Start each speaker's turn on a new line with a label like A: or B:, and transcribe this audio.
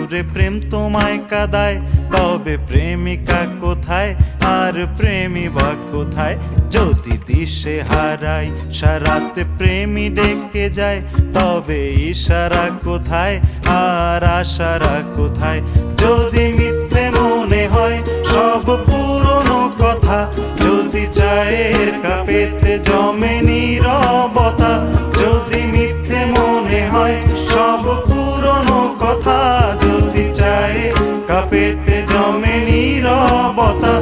A: সুরে প্রেম তোমায় কাঁদায়, তবে প্রেমিকা কোথায় আর প্রেমী বা কোথায়? যদি দিশে হারাই সারাতে প্রেমী ডেকে যায়, তবে ইশারা কোথায় আর আশারা কোথায়? যদি মিথ্যে মনে হয় সব পুরনো কথা, যদি চায়ের কাপেতে জমে নীরবতা, যদি মিথ্যে মনে হয় সব পুরনো কথা, যদি চায়ের কাপেতে জমে নীরবতা,